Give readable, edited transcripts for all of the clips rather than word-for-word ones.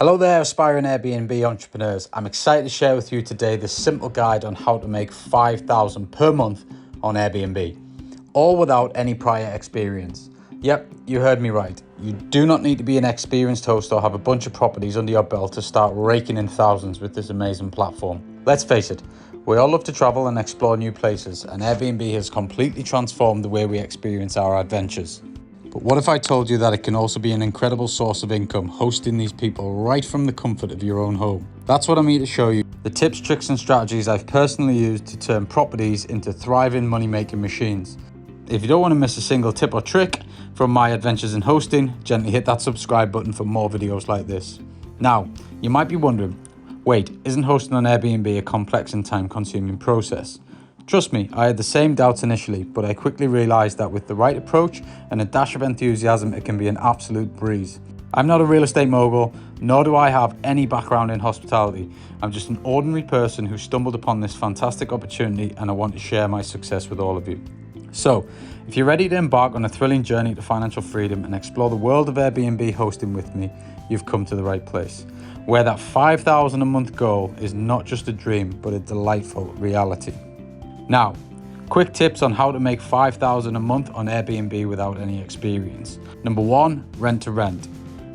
Hello there, aspiring Airbnb entrepreneurs. I'm excited to share with you today this simple guide on how to make $5,000 per month on Airbnb, all without any prior experience. Yep, you heard me right. You do not need to be an experienced host or have a bunch of properties under your belt to start raking in thousands with this amazing platform. Let's face it, we all love to travel and explore new places, and Airbnb has completely transformed the way we experience our adventures. But what if I told you that it can also be an incredible source of income hosting these people right from the comfort of your own home? That's what I'm here to show you. The tips, tricks and strategies I've personally used to turn properties into thriving money-making machines. If you don't want to miss a single tip or trick from my adventures in hosting, gently hit that subscribe button for more videos like this. Now, you might be wondering, wait, isn't hosting on Airbnb a complex and time-consuming process? Trust me, I had the same doubts initially, but I quickly realized that with the right approach and a dash of enthusiasm, it can be an absolute breeze. I'm not a real estate mogul, nor do I have any background in hospitality. I'm just an ordinary person who stumbled upon this fantastic opportunity, and I want to share my success with all of you. So, if you're ready to embark on a thrilling journey to financial freedom and explore the world of Airbnb hosting with me, you've come to the right place, where that $5,000 a month goal is not just a dream, but a delightful reality. Now, quick tips on how to make $5,000 a month on Airbnb without any experience. Number one, rent to rent.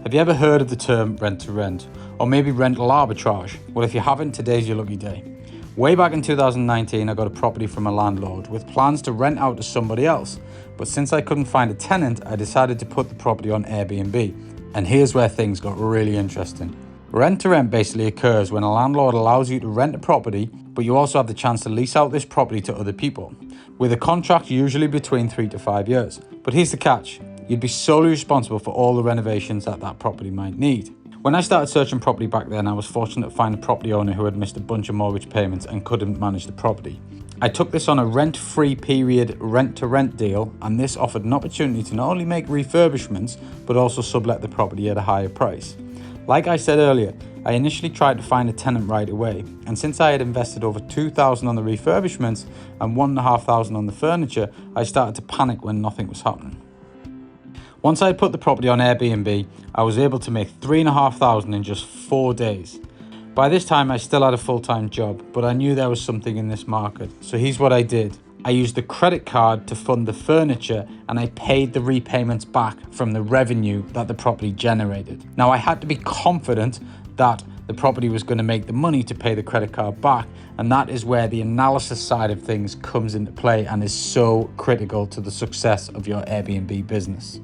Have you ever heard of the term rent to rent? Or maybe rental arbitrage? Well, if you haven't, today's your lucky day. Way back in 2019, I got a property from a landlord with plans to rent out to somebody else. But since I couldn't find a tenant, I decided to put the property on Airbnb. And here's where things got really interesting. Rent to rent basically occurs when a landlord allows you to rent a property, but you also have the chance to lease out this property to other people, with a contract usually between 3 to 5 years. But here's the catch, you'd be solely responsible for all the renovations that property might need. When I started searching property back then, I was fortunate to find a property owner who had missed a bunch of mortgage payments and couldn't manage the property. I took this on a rent-free period rent-to-rent deal, and this offered an opportunity to not only make refurbishments, but also sublet the property at a higher price. Like I said earlier, I initially tried to find a tenant right away, and since I had invested over $2,000 on the refurbishments and $1,500 on the furniture, I started to panic when nothing was happening. Once I had put the property on Airbnb, I was able to make $3,500 in just 4 days. By this time, I still had a full-time job, but I knew there was something in this market, so here's what I did. I used the credit card to fund the furniture, and I paid the repayments back from the revenue that the property generated. Now, I had to be confident that the property was going to make the money to pay the credit card back, and that is where the analysis side of things comes into play and is so critical to the success of your Airbnb business.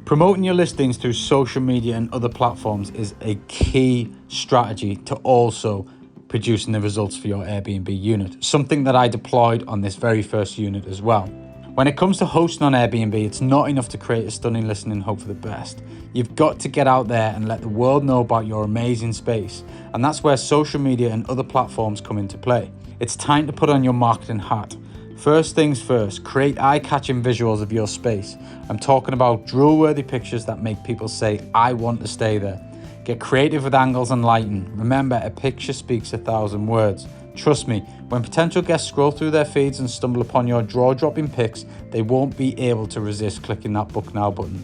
Promoting your listings through social media and other platforms is a key strategy to also producing the results for your Airbnb unit, something that I deployed on this very first unit as well. When it comes to hosting on Airbnb, it's not enough to create a stunning listing and hope for the best. You've got to get out there and let the world know about your amazing space, and that's where social media and other platforms come into play. It's time to put on your marketing hat. First things first, create eye-catching visuals of your space. I'm talking about drool-worthy pictures that make people say, I want to stay there. Get creative with angles and lighting. Remember, a picture speaks 1,000 words. Trust me, when potential guests scroll through their feeds and stumble upon your jaw-dropping pics, they won't be able to resist clicking that book now button.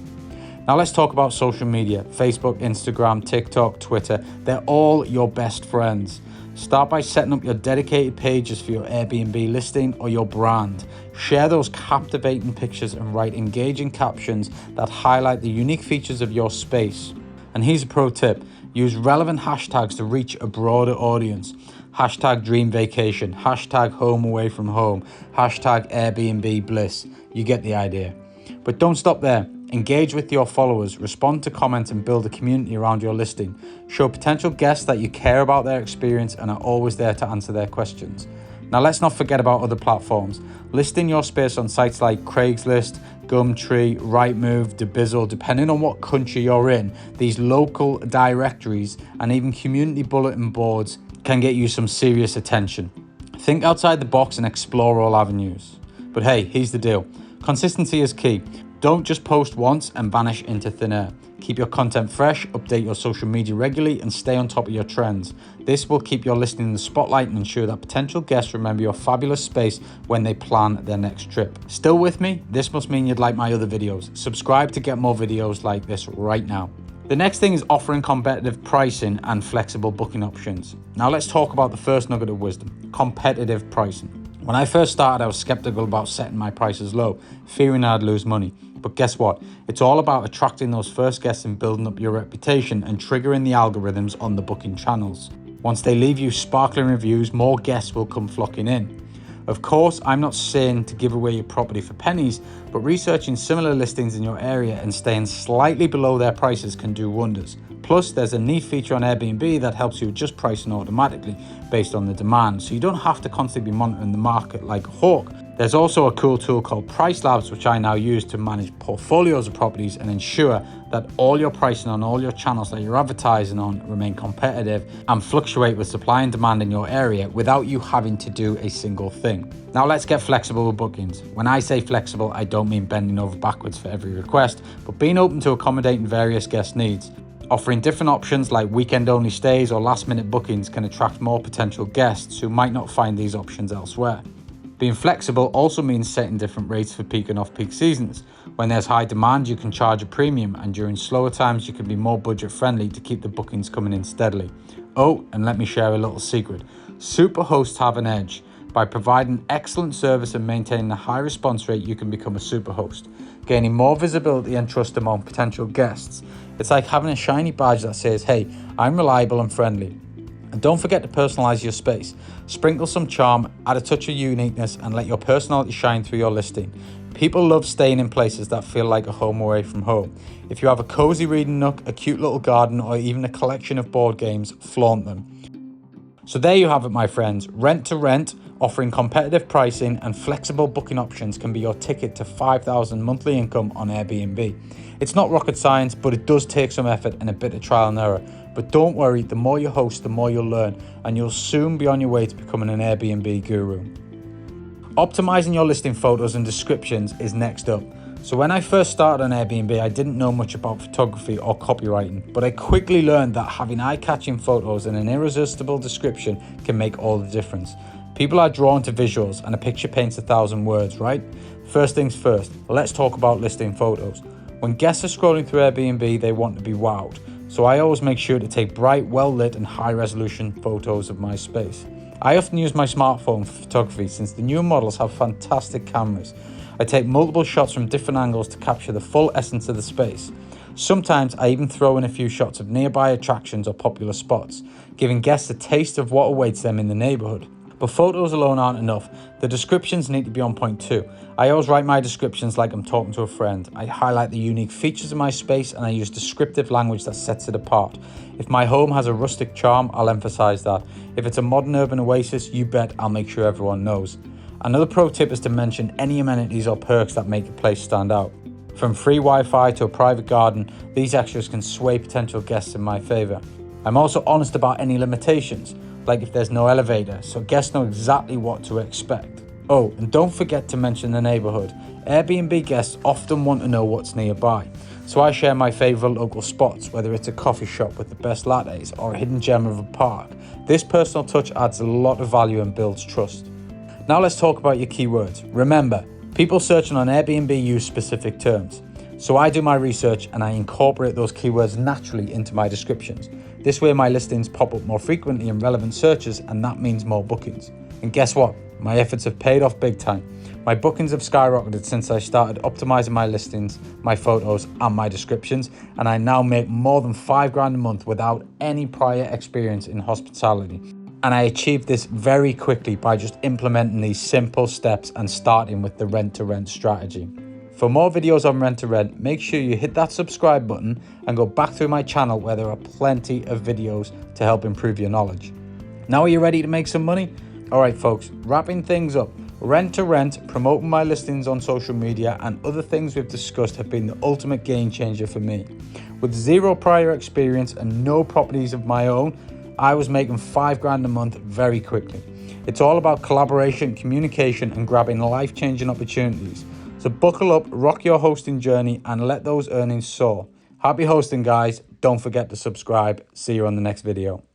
Now let's talk about social media. Facebook, Instagram, TikTok, Twitter, they're all your best friends. Start by setting up your dedicated pages for your Airbnb listing or your brand. Share those captivating pictures and write engaging captions that highlight the unique features of your space. And here's a pro tip, use relevant hashtags to reach a broader audience. Hashtag dream vacation, hashtag home away from home, hashtag Airbnb bliss. You get the idea. But don't stop there. Engage with your followers, respond to comments and build a community around your listing. Show potential guests that you care about their experience and are always there to answer their questions. Now let's not forget about other platforms. Listing your space on sites like Craigslist, Gumtree, Rightmove, Debizzle, depending on what country you're in, these local directories and even community bulletin boards can get you some serious attention. Think outside the box and explore all avenues. But hey, here's the deal. Consistency is key. Don't just post once and vanish into thin air. Keep your content fresh, update your social media regularly, and stay on top of your trends. This will keep your listing in the spotlight and ensure that potential guests remember your fabulous space when they plan their next trip. Still with me? This must mean you'd like my other videos. Subscribe to get more videos like this right now. The next thing is offering competitive pricing and flexible booking options. Now let's talk about the first nugget of wisdom: competitive pricing. When I first started, I was skeptical about setting my prices low, fearing I'd lose money. But guess what? It's all about attracting those first guests and building up your reputation and triggering the algorithms on the booking channels. Once they leave you sparkling reviews, more guests will come flocking in. Of course, I'm not saying to give away your property for pennies, but researching similar listings in your area and staying slightly below their prices can do wonders. Plus, there's a neat feature on Airbnb that helps you adjust pricing automatically based on the demand, so you don't have to constantly be monitoring the market like a hawk. There's also a cool tool called Price Labs, which I now use to manage portfolios of properties and ensure that all your pricing on all your channels that you're advertising on remain competitive and fluctuate with supply and demand in your area without you having to do a single thing. Now let's get flexible with bookings. When I say flexible, I don't mean bending over backwards for every request, but being open to accommodating various guest needs. Offering different options like weekend-only stays or last-minute bookings can attract more potential guests who might not find these options elsewhere. Being flexible also means setting different rates for peak and off-peak seasons. When there's high demand, you can charge a premium, and during slower times, you can be more budget-friendly to keep the bookings coming in steadily. Oh, and let me share a little secret. Superhosts have an edge. By providing excellent service and maintaining a high response rate, you can become a superhost, gaining more visibility and trust among potential guests. It's like having a shiny badge that says, hey, I'm reliable and friendly. And don't forget to personalize your space. Sprinkle some charm, add a touch of uniqueness, and let your personality shine through your listing. People love staying in places that feel like a home away from home. If you have a cozy reading nook, a cute little garden, or even a collection of board games, flaunt them. So there you have it, my friends. Rent to rent, offering competitive pricing and flexible booking options can be your ticket to $5,000 monthly income on Airbnb. It's not rocket science, but it does take some effort and a bit of trial and error. But don't worry, the more you host, the more you'll learn, and you'll soon be on your way to becoming an Airbnb guru. Optimizing your listing photos and descriptions is next up. So when I first started on Airbnb, I didn't know much about photography or copywriting, but I quickly learned that having eye-catching photos and an irresistible description can make all the difference. People are drawn to visuals, and a picture paints 1,000 words, right? First things first, let's talk about listing photos. When guests are scrolling through Airbnb, they want to be wowed. So I always make sure to take bright, well-lit and high-resolution photos of my space. I often use my smartphone for photography since the newer models have fantastic cameras. I take multiple shots from different angles to capture the full essence of the space. Sometimes I even throw in a few shots of nearby attractions or popular spots, giving guests a taste of what awaits them in the neighborhood. But photos alone aren't enough. The descriptions need to be on point too. I always write my descriptions like I'm talking to a friend. I highlight the unique features of my space and I use descriptive language that sets it apart. If my home has a rustic charm, I'll emphasize that. If it's a modern urban oasis, you bet I'll make sure everyone knows. Another pro tip is to mention any amenities or perks that make the place stand out. From free Wi-Fi to a private garden, these extras can sway potential guests in my favor. I'm also honest about any limitations, like if there's no elevator, so guests know exactly what to expect. Oh, and don't forget to mention the neighborhood. Airbnb guests often want to know what's nearby, so I share my favorite local spots, whether it's a coffee shop with the best lattes or a hidden gem of a park. This personal touch adds a lot of value and builds trust. Now let's talk about your keywords. Remember, people searching on Airbnb use specific terms. So I do my research and I incorporate those keywords naturally into my descriptions. This way my listings pop up more frequently in relevant searches, and that means more bookings. And guess what? My efforts have paid off big time. My bookings have skyrocketed since I started optimizing my listings, my photos and my descriptions, and I now make more than $5,000 a month without any prior experience in hospitality. And I achieved this very quickly by just implementing these simple steps and starting with the rent-to-rent strategy. For more videos on rent-to-rent, make sure you hit that subscribe button and go back through my channel where there are plenty of videos to help improve your knowledge. Now are you ready to make some money? Alright folks, wrapping things up. Rent-to-rent, promoting my listings on social media and other things we've discussed have been the ultimate game changer for me. With zero prior experience and no properties of my own, I was making $5,000 a month very quickly. It's all about collaboration, communication, and grabbing life-changing opportunities. So buckle up, rock your hosting journey, and let those earnings soar. Happy hosting, guys. Don't forget to subscribe. See you on the next video.